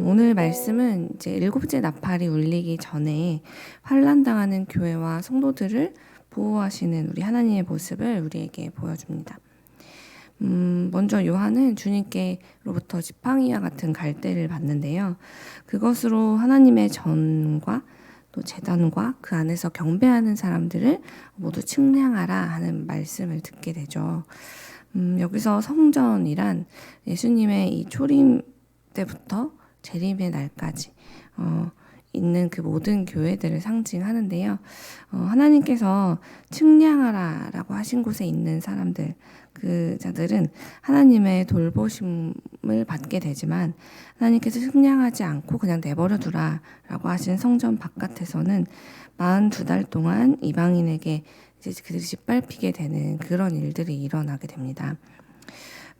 오늘 말씀은 이제 일곱째 나팔이 울리기 전에 환난당하는 교회와 성도들을 보호하시는 우리 하나님의 모습을 우리에게 보여줍니다. 먼저 요한은 주님께로부터 지팡이와 같은 갈대를 받는데요. 그것으로 하나님의 전과 또 제단과 그 안에서 경배하는 사람들을 모두 측량하라 하는 말씀을 듣게 되죠. 여기서 성전이란 예수님의 이 초림 때부터 재림의 날까지 있는 그 모든 교회들을 상징하는데요. 하나님께서 측량하라라고 하신 곳에 있는 사람들, 그 자들은 하나님의 돌보심을 받게 되지만 하나님께서 측량하지 않고 그냥 내버려 두라라고 하신 성전 바깥에서는 42달 동안 이방인에게 이제 그들이 짓밟히게 되는 그런 일들이 일어나게 됩니다.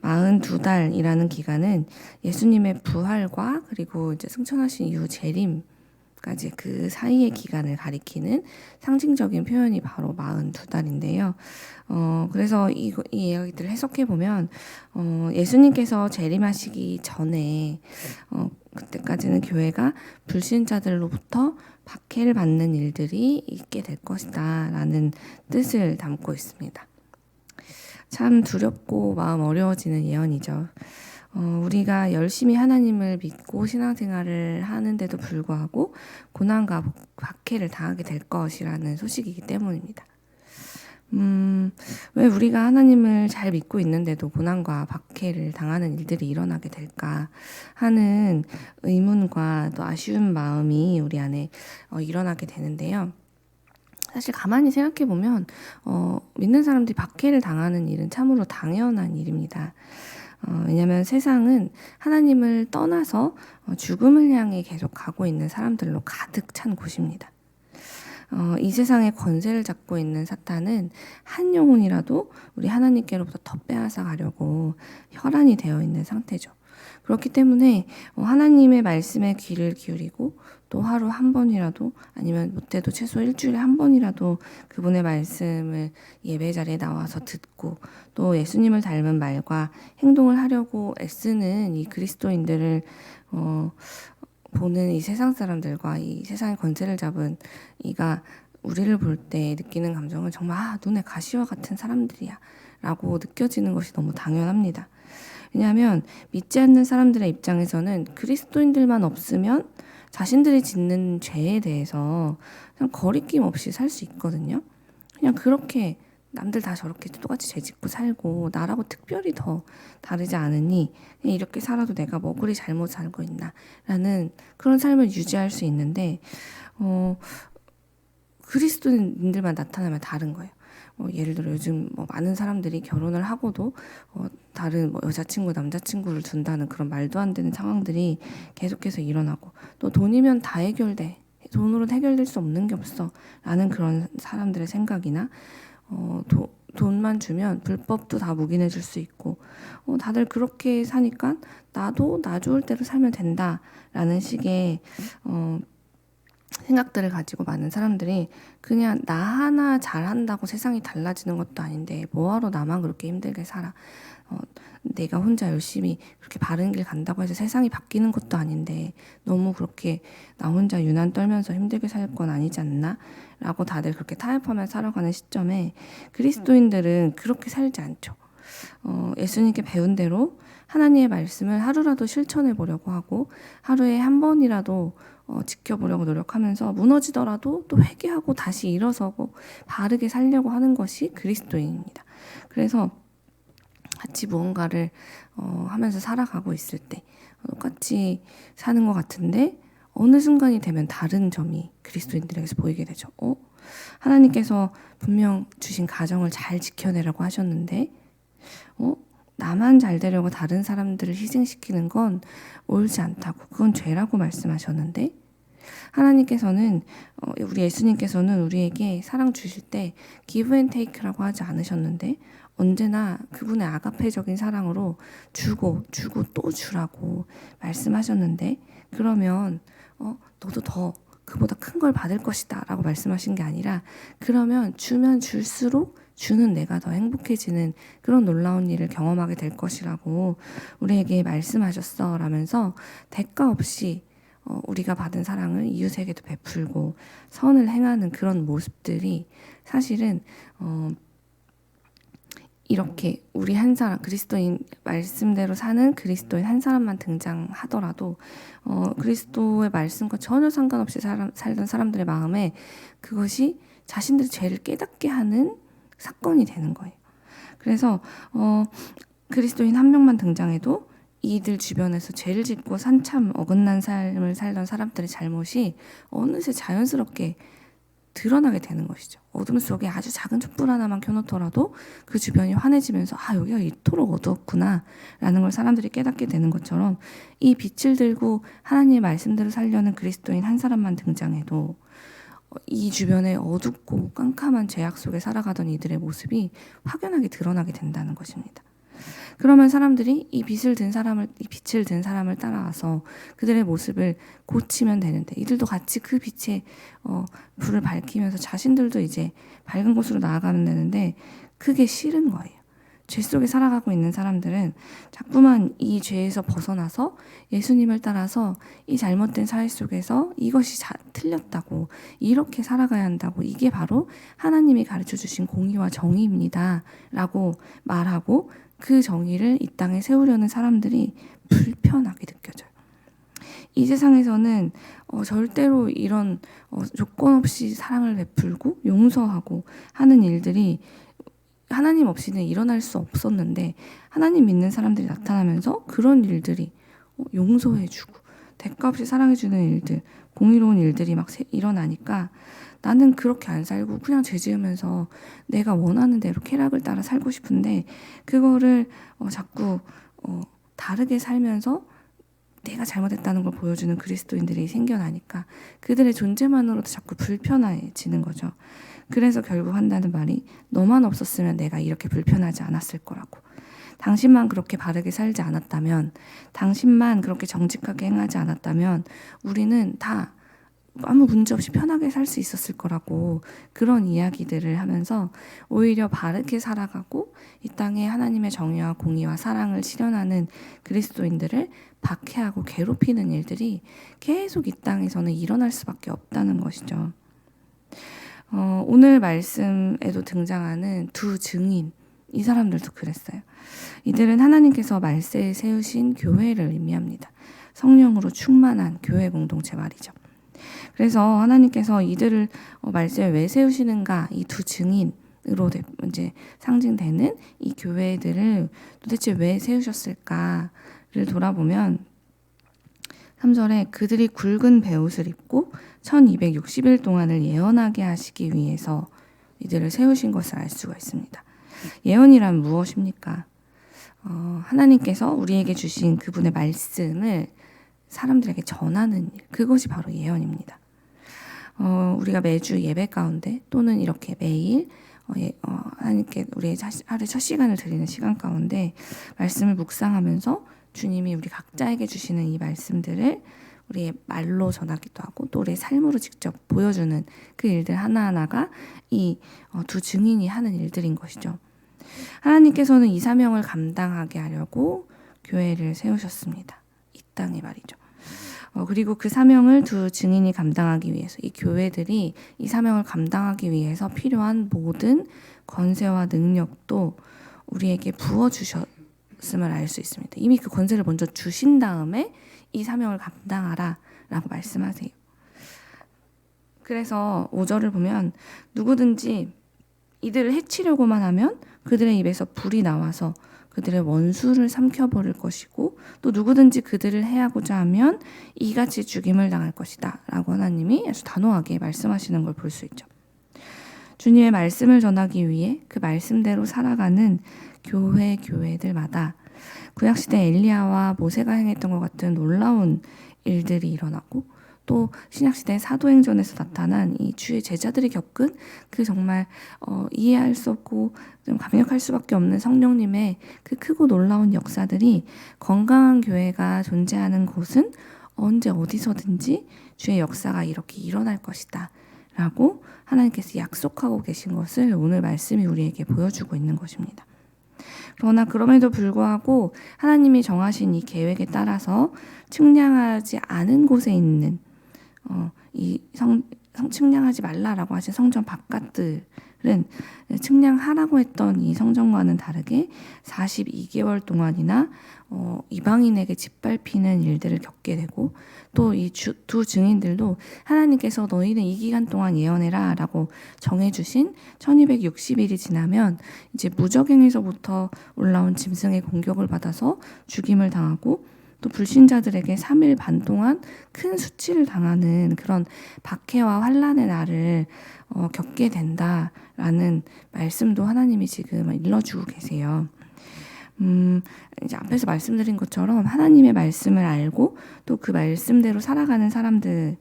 42달이라는 기간은 예수님의 부활과 그리고 이제 승천하신 이후 재림까지 그 사이의 기간을 가리키는 상징적인 표현이 바로 42달인데요. 그래서 이 이야기들을 해석해 보면 예수님께서 재림하시기 전에 그때까지는 교회가 불신자들로부터 박해를 받는 일들이 있게 될 것이다 라는 뜻을 담고 있습니다. 참 두렵고 마음 어려워지는 예언이죠. 우리가 열심히 하나님을 믿고 신앙생활을 하는데도 불구하고 고난과 박해를 당하게 될 것이라는 소식이기 때문입니다. 왜 우리가 하나님을 잘 믿고 있는데도 고난과 박해를 당하는 일들이 일어나게 될까 하는 의문과 또 아쉬운 마음이 우리 안에 일어나게 되는데요. 사실 가만히 생각해 보면 믿는 사람들이 박해를 당하는 일은 참으로 당연한 일입니다. 왜냐하면 세상은 하나님을 떠나서 죽음을 향해 계속 가고 있는 사람들로 가득 찬 곳입니다. 이 세상의 권세를 잡고 있는 사탄은 한 영혼이라도 우리 하나님께로부터 더 빼앗아 가려고 혈안이 되어 있는 상태죠. 그렇기 때문에 하나님의 말씀에 귀를 기울이고 또 하루 한 번이라도 아니면 못해도 최소 일주일에 한 번이라도 그분의 말씀을 예배 자리에 나와서 듣고 또 예수님을 닮은 말과 행동을 하려고 애쓰는 이 그리스도인들을 보는 이 세상 사람들과 이 세상의 권세를 잡은 이가 우리를 볼 때 느끼는 감정은 정말 눈에 가시와 같은 사람들이야 라고 느껴지는 것이 너무 당연합니다. 왜냐하면 믿지 않는 사람들의 입장에서는 그리스도인들만 없으면 자신들이 짓는 죄에 대해서 그냥 거리낌 없이 살 수 있거든요. 그냥 그렇게 남들 다 저렇게 똑같이 죄 짓고 살고 나라고 특별히 더 다르지 않으니 그냥 이렇게 살아도 내가 뭐 그리 잘못 살고 있나 라는 그런 삶을 유지할 수 있는데 그리스도인들만 나타나면 다른 거예요. 예를 들어 요즘 많은 사람들이 결혼을 하고도 다른 여자친구, 남자친구를 둔다는 그런 말도 안 되는 상황들이 계속해서 일어나고 또 돈이면 다 해결돼. 돈으로 해결될 수 없는 게 없어. 라는 그런 사람들의 생각이나 돈만 주면 불법도 다 묵인해 줄 수 있고 다들 그렇게 사니까 나도 나 좋을 대로 살면 된다라는 식의 생각들을 가지고 많은 사람들이 그냥 나 하나 잘한다고 세상이 달라지는 것도 아닌데 뭐하러 나만 그렇게 힘들게 살아. 내가 혼자 열심히 그렇게 바른 길 간다고 해서 세상이 바뀌는 것도 아닌데 너무 그렇게 나 혼자 유난 떨면서 힘들게 살 건 아니지 않나? 라고 다들 그렇게 타협하며 살아가는 시점에 그리스도인들은 그렇게 살지 않죠. 예수님께 배운 대로 하나님의 말씀을 하루라도 실천해 보려고 하고 하루에 한 번이라도 지켜보려고 노력하면서 무너지더라도 또 회개하고 다시 일어서고 바르게 살려고 하는 것이 그리스도인입니다. 그래서 같이 무언가를 하면서 살아가고 있을 때 똑같이 사는 것 같은데 어느 순간이 되면 다른 점이 그리스도인들에게서 보이게 되죠. 하나님께서 분명 주신 가정을 잘 지켜내라고 하셨는데 나만 잘 되려고 다른 사람들을 희생시키는 건 옳지 않다고 그건 죄라고 말씀하셨는데 하나님께서는 우리 예수님께서는 우리에게 사랑 주실 때 give and take라고 하지 않으셨는데 언제나 그분의 아가페적인 사랑으로 주고 또 주라고 말씀하셨는데 그러면 너도 더 그보다 큰 걸 받을 것이다 라고 말씀하신 게 아니라 그러면 주면 줄수록 주는 내가 더 행복해지는 그런 놀라운 일을 경험하게 될 것이라고 우리에게 말씀하셨어 라면서 대가 없이 우리가 받은 사랑을 이웃에게도 베풀고 선을 행하는 그런 모습들이 사실은 이렇게 우리 한 사람, 그리스도인 말씀대로 사는 그리스도인 한 사람만 등장하더라도 그리스도의 말씀과 전혀 상관없이 살던 사람들의 마음에 그것이 자신들의 죄를 깨닫게 하는 사건이 되는 거예요. 그래서 그리스도인 한 명만 등장해도 이들 주변에서 죄를 짓고 산참 어긋난 삶을 살던 사람들의 잘못이 어느새 자연스럽게 드러나게 되는 것이죠. 어둠 속에 아주 작은 촛불 하나만 켜놓더라도 그 주변이 환해지면서 여기가 이토록 어두웠구나 라는 걸 사람들이 깨닫게 되는 것처럼 이 빛을 들고 하나님의 말씀대로 살려는 그리스도인 한 사람만 등장해도 이 주변에 어둡고 깜깜한 죄악 속에 살아가던 이들의 모습이 확연하게 드러나게 된다는 것입니다. 그러면 사람들이 이 빛을 든 사람을 따라와서 그들의 모습을 고치면 되는데 이들도 같이 그 빛에 불을 밝히면서 자신들도 이제 밝은 곳으로 나아가면 되는데 그게 싫은 거예요. 죄 속에 살아가고 있는 사람들은 자꾸만 이 죄에서 벗어나서 예수님을 따라서 이 잘못된 사회 속에서 이것이 틀렸다고 이렇게 살아가야 한다고 이게 바로 하나님이 가르쳐 주신 공의와 정의입니다 라고 말하고 그 정의를 이 땅에 세우려는 사람들이 불편하게 느껴져요. 이 세상에서는 절대로 이런 조건 없이 사랑을 베풀고 용서하고 하는 일들이 하나님 없이는 일어날 수 없었는데 하나님 믿는 사람들이 나타나면서 그런 일들이 용서해주고 대가 없이 사랑해주는 일들, 공의로운 일들이 막 일어나니까 나는 그렇게 안 살고 그냥 죄 지으면서 내가 원하는 대로 쾌락을 따라 살고 싶은데 그거를 자꾸 다르게 살면서 내가 잘못했다는 걸 보여주는 그리스도인들이 생겨나니까 그들의 존재만으로도 자꾸 불편해지는 거죠. 그래서 결국 한다는 말이 너만 없었으면 내가 이렇게 불편하지 않았을 거라고. 당신만 그렇게 바르게 살지 않았다면, 당신만 그렇게 정직하게 행하지 않았다면 우리는 다 아무 문제 없이 편하게 살 수 있었을 거라고 그런 이야기들을 하면서 오히려 바르게 살아가고 이 땅에 하나님의 정의와 공의와 사랑을 실현하는 그리스도인들을 박해하고 괴롭히는 일들이 계속 이 땅에서는 일어날 수밖에 없다는 것이죠. 오늘 말씀에도 등장하는 두 증인, 이 사람들도 그랬어요. 이들은 하나님께서 말세에 세우신 교회를 의미합니다. 성령으로 충만한 교회 공동체 말이죠. 그래서 하나님께서 이들을 말세에 왜 세우시는가, 이 두 증인으로 이제 상징되는 이 교회들을 도대체 왜 세우셨을까를 돌아보면 3절에 그들이 굵은 베옷을 입고 1260일 동안을 예언하게 하시기 위해서 이들을 세우신 것을 알 수가 있습니다. 예언이란 무엇입니까? 하나님께서 우리에게 주신 그분의 말씀을 사람들에게 전하는 일, 그것이 바로 예언입니다. 우리가 매주 예배 가운데 또는 이렇게 매일 하나님께 우리의 하루의 첫 시간을 드리는 시간 가운데 말씀을 묵상하면서 주님이 우리 각자에게 주시는 이 말씀들을 우리의 말로 전하기도 하고 또 우리의 삶으로 직접 보여주는 그 일들 하나하나가 이 두 증인이 하는 일들인 것이죠. 하나님께서는 이 사명을 감당하게 하려고 교회를 세우셨습니다. 이 땅에 말이죠. 그리고 그 사명을 두 증인이 감당하기 위해서 이 교회들이 이 사명을 감당하기 위해서 필요한 모든 권세와 능력도 우리에게 부어주셨음을 알 수 있습니다. 이미 그 권세를 먼저 주신 다음에 이 사명을 감당하라 라고 말씀하세요. 그래서 5절을 보면 누구든지 이들을 해치려고만 하면 그들의 입에서 불이 나와서 그들의 원수를 삼켜버릴 것이고 또 누구든지 그들을 해하고자 하면 이같이 죽임을 당할 것이다 라고 하나님이 아주 단호하게 말씀하시는 걸 볼 수 있죠. 주님의 말씀을 전하기 위해 그 말씀대로 살아가는 교회들마다 구약시대 엘리야와 모세가 행했던 것 같은 놀라운 일들이 일어나고 또 신약시대 사도행전에서 나타난 이 주의 제자들이 겪은 그 정말 이해할 수 없고 좀 감격할 수밖에 없는 성령님의 그 크고 놀라운 역사들이 건강한 교회가 존재하는 곳은 언제 어디서든지 주의 역사가 이렇게 일어날 것이다 라고 하나님께서 약속하고 계신 것을 오늘 말씀이 우리에게 보여주고 있는 것입니다. 그러나 그럼에도 불구하고 하나님이 정하신 이 계획에 따라서 측량하지 않은 곳에 있는 측량하지 말라라고 하신 성전 바깥들은 측량하라고 했던 이 성전과는 다르게 42개월 동안이나 이방인에게 짓밟히는 일들을 겪게 되고, 또 이 두 증인들도 하나님께서 너희는 이 기간 동안 예언해라 라고 정해주신 1260일이 지나면 이제 무적행에서부터 올라온 짐승의 공격을 받아서 죽임을 당하고, 또 불신자들에게 3일 반 동안 큰 수치를 당하는 그런 박해와 환난의 날을 겪게 된다라는 말씀도 하나님이 지금 일러주고 계세요. 이제 앞에서 말씀드린 것처럼 하나님의 말씀을 알고 또 그 말씀대로 살아가는 사람들은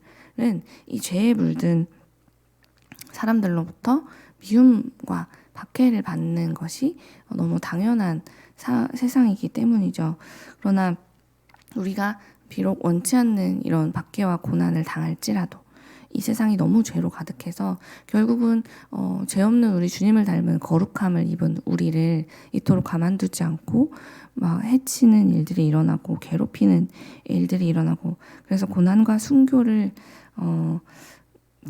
이 죄에 물든 사람들로부터 미움과 박해를 받는 것이 너무 당연한 세상이기 때문이죠. 그러나 우리가 비록 원치 않는 이런 박해와 고난을 당할지라도 이 세상이 너무 죄로 가득해서 결국은 죄 없는 우리 주님을 닮은 거룩함을 입은 우리를 이토록 가만두지 않고 막 해치는 일들이 일어나고 괴롭히는 일들이 일어나고, 그래서 고난과 순교를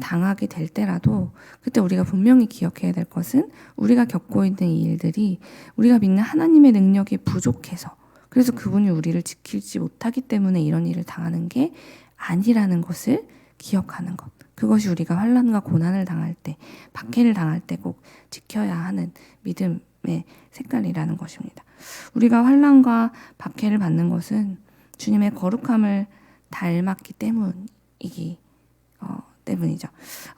당하게 될 때라도 그때 우리가 분명히 기억해야 될 것은 우리가 겪고 있는 이 일들이 우리가 믿는 하나님의 능력이 부족해서, 그래서 그분이 우리를 지키지 못하기 때문에 이런 일을 당하는 게 아니라는 것을 기억하는 것. 그것이 우리가 환난과 고난을 당할 때, 박해를 당할 때 꼭 지켜야 하는 믿음의 색깔이라는 것입니다. 우리가 환난과 박해를 받는 것은 주님의 거룩함을 닮았기 때문이죠.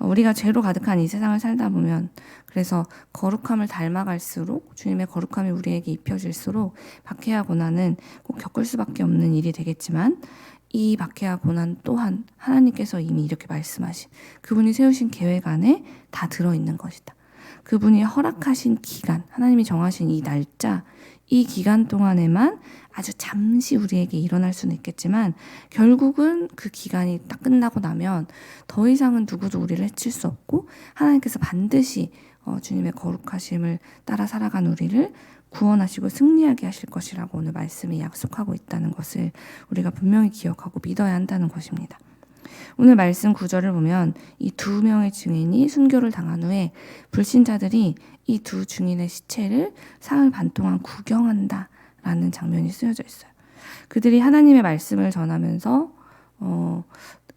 우리가 죄로 가득한 이 세상을 살다 보면, 그래서 거룩함을 닮아갈수록 주님의 거룩함이 우리에게 입혀질수록 박해와 고난은 꼭 겪을 수밖에 없는 일이 되겠지만, 이 박해와 고난 또한 하나님께서 이미 이렇게 말씀하신, 그분이 세우신 계획 안에 다 들어있는 것이다. 그분이 허락하신 기간, 하나님이 정하신 이 날짜, 이 기간 동안에만 아주 잠시 우리에게 일어날 수는 있겠지만 결국은 그 기간이 딱 끝나고 나면 더 이상은 누구도 우리를 해칠 수 없고, 하나님께서 반드시 주님의 거룩하심을 따라 살아간 우리를 구원하시고 승리하게 하실 것이라고 오늘 말씀이 약속하고 있다는 것을 우리가 분명히 기억하고 믿어야 한다는 것입니다. 오늘 말씀 9절을 보면 이 두 명의 증인이 순교를 당한 후에 불신자들이 이 두 증인의 시체를 사흘 반 동안 구경한다 라는 장면이 쓰여져 있어요. 그들이 하나님의 말씀을 전하면서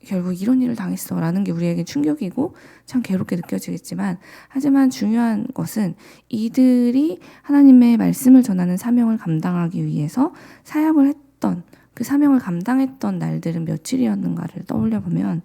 결국 이런 일을 당했어 라는 게 우리에게 충격이고 참 괴롭게 느껴지겠지만, 하지만 중요한 것은 이들이 하나님의 말씀을 전하는 사명을 감당하기 위해서 사역을 했던, 그 사명을 감당했던 날들은 며칠이었는가를 떠올려 보면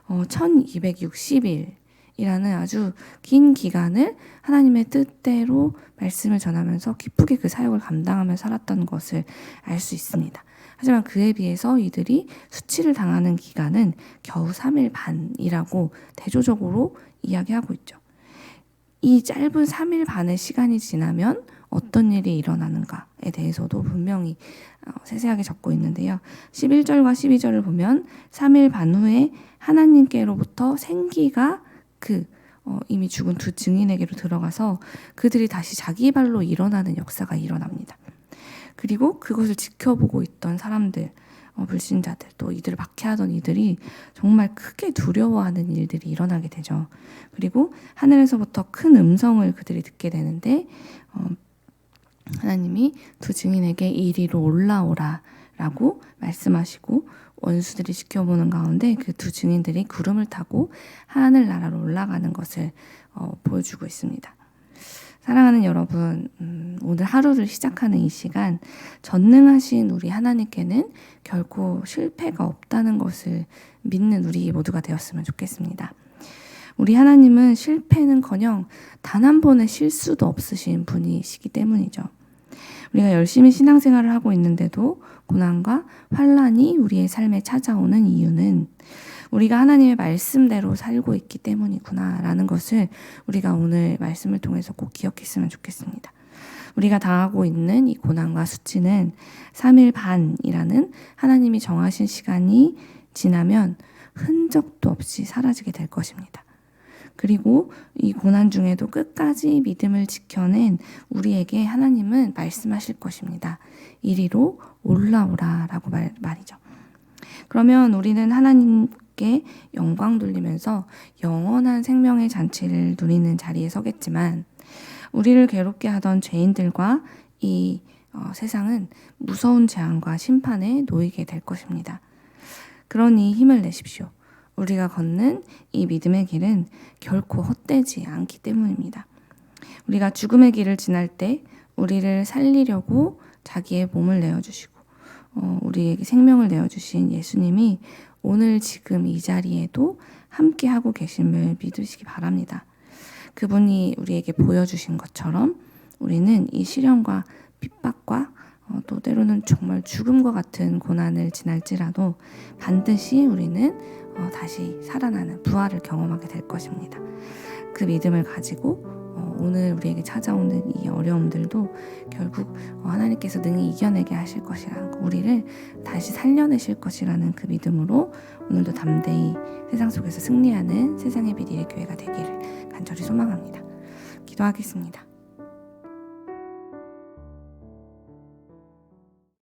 1260일이라는 아주 긴 기간을 하나님의 뜻대로 말씀을 전하면서 기쁘게 그 사역을 감당하며 살았던 것을 알 수 있습니다. 하지만 그에 비해서 이들이 수치를 당하는 기간은 겨우 3일 반이라고 대조적으로 이야기하고 있죠. 이 짧은 3일 반의 시간이 지나면 어떤 일이 일어나는가에 대해서도 분명히 세세하게 적고 있는데요. 11절과 12절을 보면 3일 반 후에 하나님께로부터 생기가 이미 죽은 두 증인에게로 들어가서 그들이 다시 자기 발로 일어나는 역사가 일어납니다. 그리고 그것을 지켜보고 있던 사람들, 불신자들, 또 이들을 박해하던 이들이 정말 크게 두려워하는 일들이 일어나게 되죠. 그리고 하늘에서부터 큰 음성을 그들이 듣게 되는데 하나님이 두 증인에게 이리로 올라오라 라고 말씀하시고, 원수들이 지켜보는 가운데 그 두 증인들이 구름을 타고 하늘나라로 올라가는 것을 보여주고 있습니다. 사랑하는 여러분, 오늘 하루를 시작하는 이 시간, 전능하신 우리 하나님께는 결코 실패가 없다는 것을 믿는 우리 모두가 되었으면 좋겠습니다. 우리 하나님은 실패는커녕 단 한 번의 실수도 없으신 분이시기 때문이죠. 우리가 열심히 신앙생활을 하고 있는데도 고난과 환난이 우리의 삶에 찾아오는 이유는 우리가 하나님의 말씀대로 살고 있기 때문이구나 라는 것을 우리가 오늘 말씀을 통해서 꼭 기억했으면 좋겠습니다. 우리가 당하고 있는 이 고난과 수치는 3일 반이라는 하나님이 정하신 시간이 지나면 흔적도 없이 사라지게 될 것입니다. 그리고 이 고난 중에도 끝까지 믿음을 지켜낸 우리에게 하나님은 말씀하실 것입니다. 이리로 올라오라 라고 말이죠. 그러면 우리는 하나님께 영광 돌리면서 영원한 생명의 잔치를 누리는 자리에 서겠지만 우리를 괴롭게 하던 죄인들과 이 세상은 무서운 재앙과 심판에 놓이게 될 것입니다. 그러니 힘을 내십시오. 우리가 걷는 이 믿음의 길은 결코 헛되지 않기 때문입니다. 우리가 죽음의 길을 지날 때 우리를 살리려고 자기의 몸을 내어주시고 우리에게 생명을 내어주신 예수님이 오늘 지금 이 자리에도 함께하고 계심을 믿으시기 바랍니다. 그분이 우리에게 보여주신 것처럼 우리는 이 시련과 핍박과 또 때로는 정말 죽음과 같은 고난을 지날지라도 반드시 우리는 다시 살아나는 부활을 경험하게 될 것입니다. 그 믿음을 가지고 오늘 우리에게 찾아오는 이 어려움들도 결국 하나님께서 능히 이겨내게 하실 것이라는 거, 우리를 다시 살려내실 것이라는 그 믿음으로 오늘도 담대히 세상 속에서 승리하는 세상의 빛 일의 교회가 되기를 간절히 소망합니다. 기도하겠습니다.